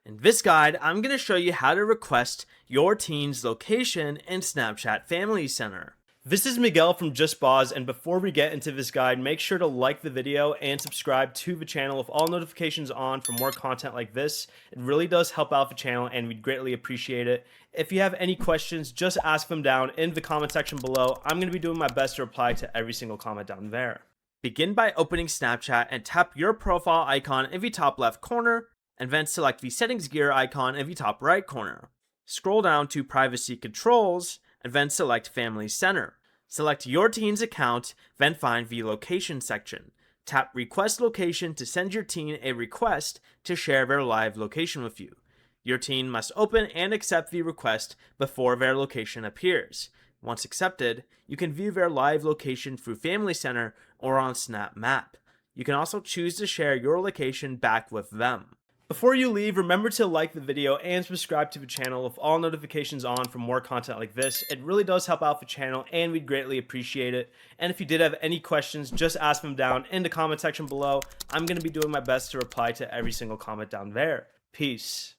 In this guide, I'm going to show you how to request your teen's location in Snapchat Family Center. This is Miguel from JustBoz, and before we get into this guide, make sure to like the video and subscribe to the channel with all notifications on for more content like this. It really does help out the channel and we'd greatly appreciate it. If you have any questions, just ask them down in the comment section below. I'm going to be doing my best to reply to every single comment down there. Begin by opening Snapchat and tap your profile icon in the top left corner, and then select the settings gear icon in the top right corner. Scroll down to privacy controls and then select Family Center. Select your teen's account, then find the location section. Tap request location to send your teen a request to share their live location with you. Your teen must open and accept the request before their location appears. Once accepted, you can view their live location through Family Center or on Snap Map. You can also choose to share your location back with them. Before you leave, remember to like the video and subscribe to the channel with all notifications on for more content like this. It really does help out the channel and we'd greatly appreciate it. And if you did have any questions, just ask them down in the comment section below. I'm going to be doing my best to reply to every single comment down there. Peace.